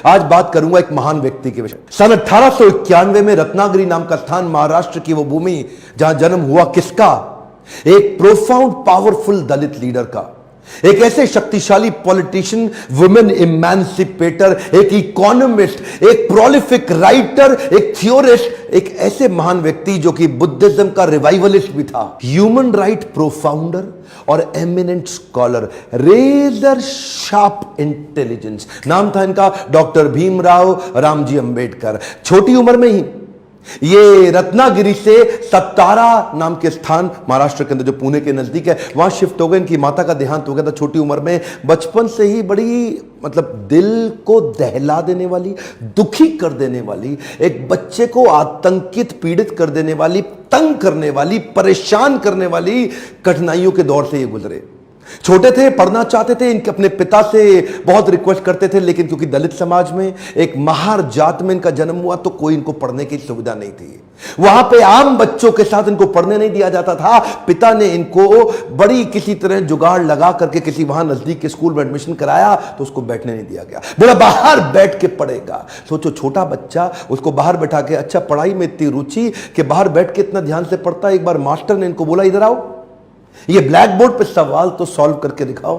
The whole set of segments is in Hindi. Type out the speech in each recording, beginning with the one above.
आज बात करूंगा एक महान व्यक्ति के विषय। सन 1891 में रत्नागिरी नाम का स्थान, महाराष्ट्र की वो भूमि जहां जन्म हुआ किसका? एक प्रोफाउंड पावरफुल दलित लीडर का, एक ऐसे शक्तिशाली पॉलिटिशियन, वुमेन इमेंसिपेटर, एक इकोनॉमिस्ट, एक प्रोलिफिक राइटर, एक थियोरिस्ट, एक ऐसे महान व्यक्ति जो कि बुद्धिज्म का रिवाइवलिस्ट भी था, ह्यूमन राइट प्रोफाउंडर और eminent scholar, razor sharp intelligence. नाम था इनका डॉक्टर भीमराव रामजी अंबेडकर। छोटी उम्र में ही ये रत्नागिरी से सतारा नाम के स्थान, महाराष्ट्र के अंदर जो पुणे के नजदीक है, वहां शिफ्ट हो गए। इनकी माता का देहांत हो गया था छोटी उम्र में। बचपन से ही बड़ी दिल को दहला देने वाली, दुखी कर देने वाली, एक बच्चे को आतंकित, पीड़ित कर देने वाली, तंग करने वाली, परेशान करने वाली कठिनाइयों के दौर से ये गुजरे। छोटे थे, पढ़ना चाहते थे, इनके अपने पिता से बहुत रिक्वेस्ट करते थे, लेकिन क्योंकि दलित समाज में, एक महार जात में इनका जन्म हुआ, तो कोई इनको पढ़ने की सुविधा नहीं थी। वहां पे आम बच्चों के साथ इनको पढ़ने नहीं दिया जाता था। पिता ने इनको बड़ी किसी तरह जुगाड़ लगा करके किसी वहां नजदीक के स्कूल में एडमिशन कराया, तो उसको बैठने नहीं दिया गया। बोला बाहर बैठ के पढ़ेगा। सोचो, छोटा बच्चा, उसको बाहर बैठा के, अच्छा पढ़ाई में इतनी रुचि कि बाहर बैठ के इतना ध्यान से पढ़ता। एक बार मास्टर ने इनको बोला, इधर आओ, ये ब्लैक बोर्ड पे सवाल तो सॉल्व करके दिखाओ।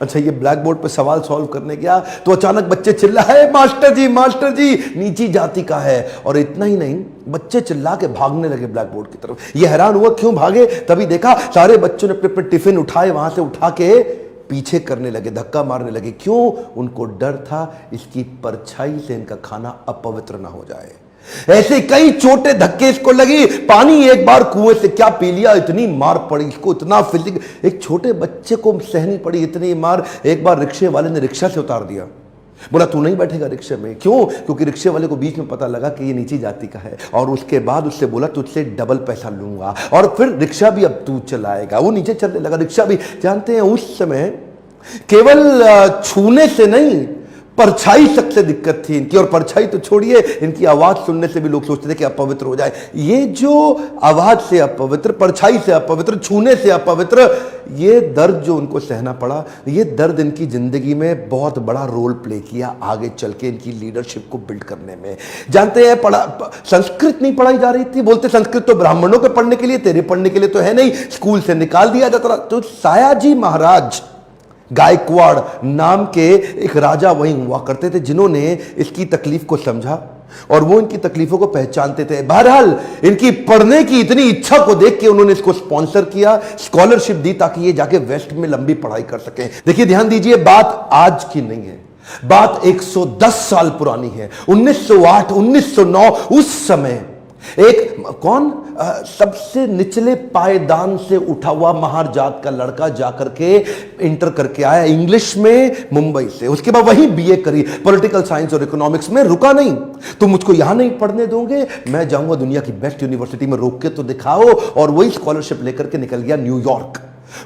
अच्छा, ये ब्लैक बोर्ड पे सवाल सॉल्व करने गया तो अचानक बच्चे चिल्लाए, मास्टर जी नीची जाति का है। और इतना ही नहीं, बच्चे चिल्ला के भागने लगे ब्लैक बोर्ड की तरफ। ये हैरान हुआ क्यों भागे, तभी देखा सारे बच्चों ने अपने टिफिन उठाए, वहां से उठा के पीछे करने लगे, धक्का मारने लगे। क्यों? उनको डर था इसकी परछाई से इनका खाना अपवित्र ना हो जाए। ऐसे कई छोटे धक्के इसको लगी। पानी एक बार कुएं से क्या पी लिया, इतनी मार पड़ी इसको, इतना फिजिक, एक छोटे बच्चे को सहनी पड़ी इतनी मार। एक बार रिक्शे वाले ने रिक्शा से उतार दिया, बोला तू नहीं बैठेगा रिक्शे में। क्यों? क्योंकि रिक्शे वाले को बीच में पता लगा कि ये नीची जाति का है। और उसके बाद उससे बोला तुझसे डबल पैसा लूंगा, और फिर रिक्शा भी अब तू चलाएगा। वो नीचे चलने लगा, रिक्शा भी। जानते हैं उस समय केवल छूने से नहीं, परछाई सबसे दिक्कत थी इनकी। और परछाई तो छोड़िए, इनकी आवाज सुनने से भी लोग सोचते थे कि अपवित्र हो जाए। ये जो आवाज से अपवित्र, परछाई से अपवित्र, छूने से अपवित्र, ये दर्द जो उनको सहना पड़ा, ये दर्द इनकी जिंदगी में बहुत बड़ा रोल प्ले किया आगे चल के इनकी लीडरशिप को बिल्ड करने में। जानते हैं, संस्कृत नहीं पढ़ाई जा रही थी। बोलते संस्कृत तो ब्राह्मणों के पढ़ने के लिए, तेरे पढ़ने के लिए तो है नहीं, स्कूल से निकाल दिया जाता। तो सायाजी महाराज गायकवाड़ नाम के एक राजा वहीं हुआ करते थे, जिन्होंने इसकी तकलीफ को समझा और वो इनकी तकलीफों को पहचानते थे। बहरहाल इनकी पढ़ने की इतनी इच्छा को देख के उन्होंने इसको स्पॉन्सर किया, स्कॉलरशिप दी, ताकि ये जाके वेस्ट में लंबी पढ़ाई कर सके। देखिए, ध्यान दीजिए, बात आज की नहीं है, बात 110 साल पुरानी है। 1908, 1909, उस समय एक कौन, सबसे निचले पायदान से उठा हुआ महार जात का लड़का जाकर के इंटर करके आया इंग्लिश में मुंबई से। उसके बाद वही बीए करी, पॉलिटिकल साइंस और इकोनॉमिक्स में। रुका नहीं, तुम मुझको यहां नहीं पढ़ने दोगे, मैं जाऊंगा दुनिया की बेस्ट यूनिवर्सिटी में, रोक के तो दिखाओ। और वही स्कॉलरशिप लेकर के निकल गया न्यूयॉर्क,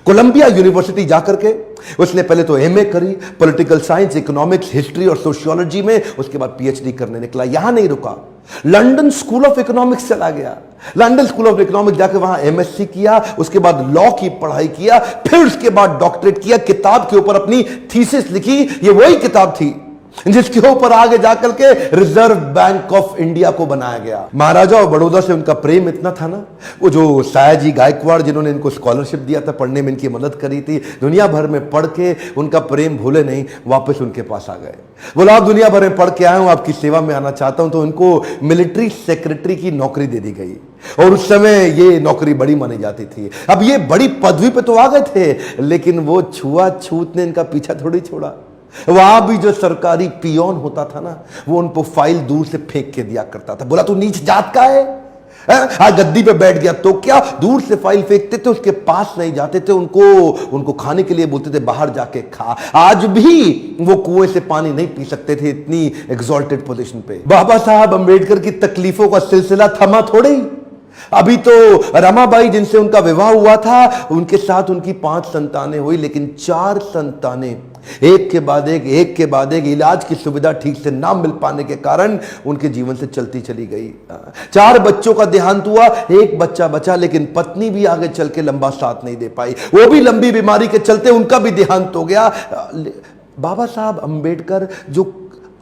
कोलंबिया यूनिवर्सिटी जाकर के उसने पहले तो एमए करी, पॉलिटिकल साइंस, इकोनॉमिक्स, हिस्ट्री और सोशियोलॉजी में। उसके बाद पीएचडी करने निकला। यहां नहीं रुका, लंदन स्कूल ऑफ इकोनॉमिक्स चला गया। लंदन स्कूल ऑफ इकोनॉमिक्स जाकर वहां एमएससी किया, उसके बाद लॉ की पढ़ाई किया, फिर उसके बाद डॉक्टरेट किया, किताब के ऊपर अपनी थीसिस लिखी। ये वही किताब थी जिसके ऊपर आगे जाकर के रिजर्व बैंक ऑफ इंडिया को बनाया गया। महाराजा और बड़ौदा से उनका प्रेम इतना था ना, वो जो सायाजी गायकवाड़ जिन्होंने इनको स्कॉलरशिप दिया था, पढ़ने में इनकी मदद करी थी, दुनिया भर में पढ़ के उनका प्रेम भूले नहीं, वापस उनके पास आ गए। बोला आप दुनिया भर में पढ़ के आए हूं, आपकी सेवा में आना चाहता हूं। तो उनको मिलिट्री सेक्रेटरी की नौकरी दे दी गई, और उस समय ये नौकरी बड़ी मानी जाती थी। अब ये बड़ी पदवी पे तो आ गए थे, लेकिन वो छुआछूत ने इनका पीछा थोड़ी छोड़ा। वहां भी जो सरकारी पियोन होता था ना, वो उनको फाइल दूर से फेंक के दिया करता था। बोला तू नीच जात का है, आज गद्दी पे बैठ गया तो क्या, दूर से फाइल फेंकते थे, उसके पास नहीं जाते थे। उनको खाने के लिए बोलते थे बाहर जाके खा। आज भी वो कुएं से पानी नहीं पी सकते थे, इतनी एग्जॉल्टेड पोजीशन पे। बाबा साहब अंबेडकर की तकलीफों का सिलसिला थमा थोड़े ही। अभी तो रमाबाई जिनसे उनका विवाह हुआ था, उनके साथ उनकी 5 संतानें हुई, लेकिन 4 संतानें एक के बाद एक इलाज की सुविधा ठीक से ना मिल पाने के कारण उनके जीवन से चलती चली गई। 4 बच्चों का देहांत हुआ, 1 बच्चा बचा, लेकिन पत्नी भी आगे चल के लंबा साथ नहीं दे पाई। वो भी लंबी बीमारी के चलते उनका भी देहांत हो गया। बाबा साहब अंबेडकर जो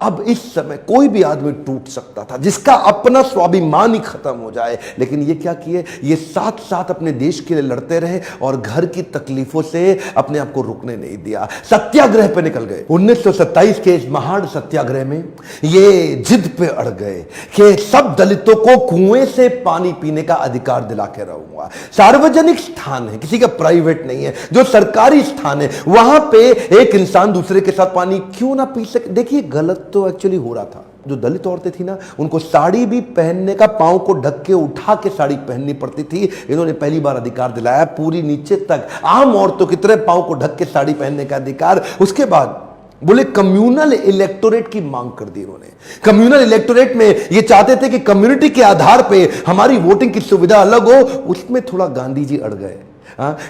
अब इस समय कोई भी आदमी टूट सकता था, जिसका अपना स्वाभिमान ही खत्म हो जाए, लेकिन ये क्या किए, ये साथ साथ अपने देश के लिए लड़ते रहे और घर की तकलीफों से अपने आप को रुकने नहीं दिया, सत्याग्रह पे निकल गए। 1927 के इस महान सत्याग्रह में ये जिद पे अड़ गए कि सब दलितों को कुएं से पानी पीने का अधिकार दिला के रहूंगा। सार्वजनिक स्थान है, किसी का प्राइवेट नहीं है, जो सरकारी स्थान है, वहां पे एक इंसान दूसरे के साथ पानी क्यों ना पी सके। देखिए गलत तो एक्चुअली हो रहा था। जो दलित औरतें थी ना, उनको साड़ी भी पहनने का, पांव को ढक के उठा के साड़ी पहननी पड़ती थी। इन्होंने पहली बार अधिकार दिलाया, पूरी नीचे तक आम औरतों की तरह पांव को ढक के साड़ी पहनने का अधिकार। उसके बाद बोले कम्युनल इलेक्टोरेट की मांग कर दी इन्होंने। कम्युनल इलेक्टोरेट में ये चाहते थे कि कम्युनिटी के आधार पे हमारी वोटिंग की सुविधा अलग हो। उसमें थोड़ा गांधी जी अड़ गए,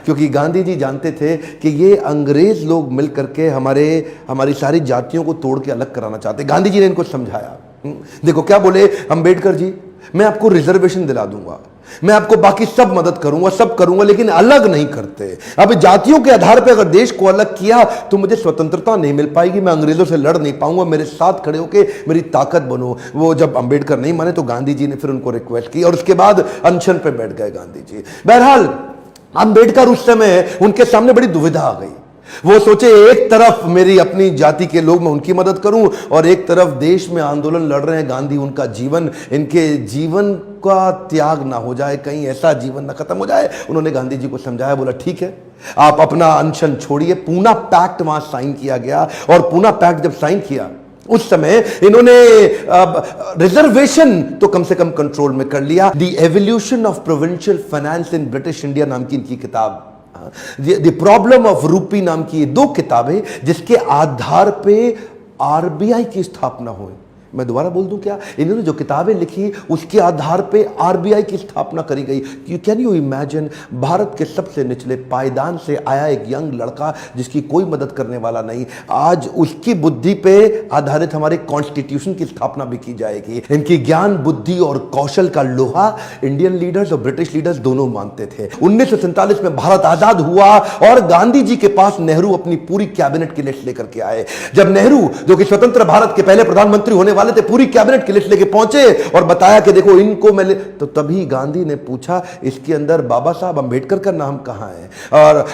क्योंकि गांधी जी जानते थे कि ये अंग्रेज लोग मिल करके हमारी सारी जातियों को तोड़ के अलग कराना चाहते। गांधी जी ने इनको समझाया। देखो क्या बोले अंबेडकर जी, मैं आपको रिजर्वेशन दिला दूंगा, मैं आपको बाकी सब मदद करूंगा, सब करूंगा, लेकिन अलग नहीं करते। अब जातियों के आधार पर अगर देश को अलग किया तो मुझे स्वतंत्रता नहीं मिल पाएगी, मैं अंग्रेजों से लड़ नहीं पाऊंगा, मेरे साथ खड़े होके मेरी ताकत बनो। वो जब अंबेडकर नहीं माने तो गांधी जी ने फिर उनको रिक्वेस्ट की और उसके बाद अनशन पे बैठ गए गांधी जी। बहरहाल अंबेडकर उस समय उनके सामने बड़ी दुविधा आ गई। वो सोचे एक तरफ मेरी अपनी जाति के लोग, मैं उनकी मदद करूं, और एक तरफ देश में आंदोलन लड़ रहे हैं गांधी, उनका जीवन, इनके जीवन का त्याग ना हो जाए, कहीं ऐसा जीवन ना खत्म हो जाए। उन्होंने गांधी जी को समझाया, बोला ठीक है आप अपना अनशन छोड़िए। पूना पैक्ट वहां साइन किया गया और पूना पैक्ट जब साइन किया उस समय इन्होंने रिजर्वेशन तो कम से कम कंट्रोल में कर लिया। The evolution of provincial finance in British India नाम की इनकी किताब, द प्रॉब्लम ऑफ रूपी नाम की ये 2 किताबें, जिसके आधार पे आरबीआई की स्थापना हुई। मैं दोबारा बोल दूं क्या, इन्होंने जो किताबें लिखी उसके आधार पे आरबीआई की स्थापना करी गई। कैन यू इमेजिन, भारत के सबसे निचले पायदान से आया एक यंग लड़का जिसकी कोई मदद करने वाला नहीं, आज उसकी बुद्धि पे आधारित हमारे कॉन्स्टिट्यूशन की स्थापना भी की जाएगी। इनकी ज्ञान, बुद्धि और कौशल का लोहा इंडियन लीडर्स और ब्रिटिश लीडर्स दोनों मानते थे। 1947 में भारत आजाद हुआ और गांधी जी के पास नेहरू अपनी पूरी कैबिनेट की लिस्ट लेकर के आए। जब नेहरू, जो कि स्वतंत्र भारत के पहले प्रधानमंत्री होने वाले थे, पूरी कैबिनेट की लिस्ट लेके पहुंचे और बताया कि देखो इनको मैं तो तभी गांधी ने पूछा इसके अंदर बाबा साहब अंबेडकर का नाम कहां है, और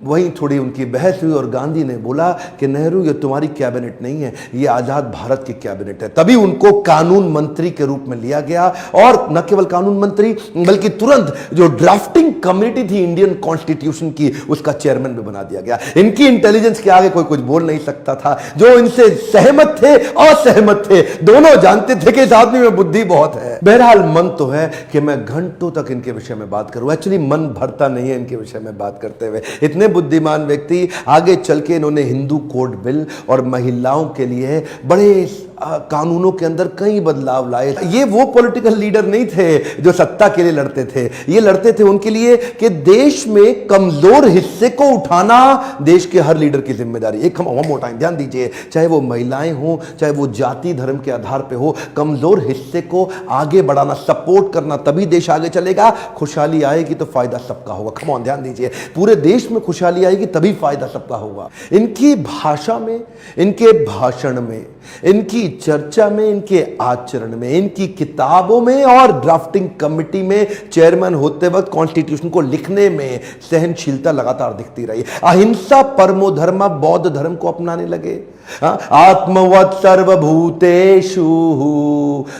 वहीं थोड़ी उनकी बहस हुई और गांधी ने बोला कि नेहरू ये तुम्हारी कैबिनेट नहीं है, ये आजाद भारत की कैबिनेट है। तभी उनको कानून मंत्री के रूप में लिया गया और न केवल कानून मंत्री बल्कि तुरंत जो ड्राफ्टिंग कमेटी थी इंडियन कॉन्स्टिट्यूशन की, उसका चेयरमैन भी बना दिया गया। इनकी इंटेलिजेंस के आगे कोई कुछ बोल नहीं सकता था। जो इनसे सहमत थे, असहमत थे, दोनों जानते थे कि इस आदमी में बुद्धि बहुत है। बहरहाल मन तो है कि मैं घंटों तक इनके विषय में बात करूं, एक्चुअली मन भरता नहीं है इनके विषय में बात करते हुए। इतने बुद्धिमान व्यक्ति, आगे चल के इन्होंने हिंदू कोड बिल और महिलाओं के लिए बड़े कानूनों के अंदर कई बदलाव लाए। ये वो पॉलिटिकल लीडर नहीं थे जो सत्ता के लिए लड़ते थे, ये लड़ते थे उनके लिए कि देश में कमजोर हिस्से को उठाना देश के हर लीडर की जिम्मेदारी। एक हम मोटा ध्यान दीजिए, चाहे वो महिलाएं हो, चाहे वो जाति धर्म के आधार पे हो, कमजोर हिस्से को आगे बढ़ाना, सपोर्ट करना, तभी देश आगे चलेगा। खुशहाली आएगी तो फायदा सबका होगा। कम ऑन, ध्यान दीजिए, पूरे देश में खुशहाली आएगी तभी फायदा सबका होगा। इनकी भाषा में, इनके भाषण में, इनकी चर्चा में, इनके आचरण में, इनकी किताबों में और ड्राफ्टिंग कमेटी में चेयरमैन होते वक्त कॉन्स्टिट्यूशन को लिखने में सहनशीलता लगातार दिखती रही। अहिंसा परमो धर्म, बौद्ध धर्म को अपनाने लगे। आत्मवत् सर्वभूतेषु,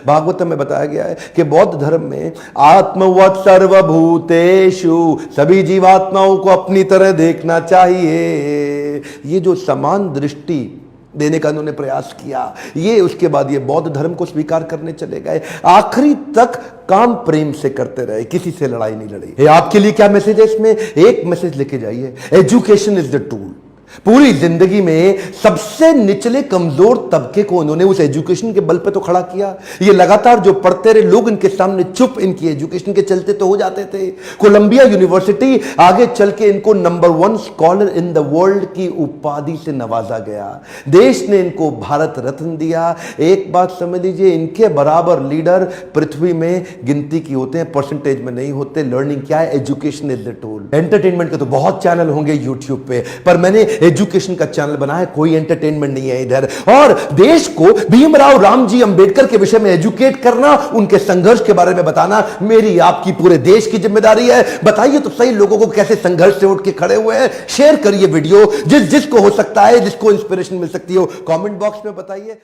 भागवत में बताया गया है कि बौद्ध धर्म में आत्मवत् सर्वभूतेषु, सभी जीवात्माओं को अपनी तरह देखना चाहिए। ये जो समान दृष्टि देने का उन्होंने प्रयास किया, ये उसके बाद ये बौद्ध धर्म को स्वीकार करने चले गए। आखिरी तक काम प्रेम से करते रहे, किसी से लड़ाई नहीं लड़ी। आपके लिए क्या मैसेज है इसमें? एक मैसेज लेके जाइए, एजुकेशन इज द टूल। पूरी जिंदगी में सबसे निचले कमजोर तबके को उन्होंने उस एजुकेशन के बल पे तो खड़ा किया। ये लगातार जो पढ़ते रहे लोग इनके सामने चुप, इनकी एजुकेशन के चलते तो हो जाते थे। कोलंबिया यूनिवर्सिटी आगे चल के इनको number 1 scholar in the world की उपाधि से नवाजा गया। देश ने इनको भारत रत्न दिया। एक बात समझ लीजिए, इनके बराबर लीडर पृथ्वी में गिनती की होते हैं, परसेंटेज में नहीं होते। लर्निंग क्या है? Education is the tool. Entertainment के तो बहुत चैनल होंगे यूट्यूब पे, पर मैंने एजुकेशन का चैनल बना है, कोई एंटरटेनमेंट नहीं है इधर। और देश को भीमराव रामजी अंबेडकर के विषय में एजुकेट करना, उनके संघर्ष के बारे में बताना मेरी आपकी पूरे देश की जिम्मेदारी है। बताइए तो सही लोगों को कैसे संघर्ष से उठ के खड़े हुए हैं। शेयर करिए वीडियो, जिसको हो सकता है, जिसको इंस्पिरेशन मिल सकती हो, कमेंट बॉक्स में बताइए।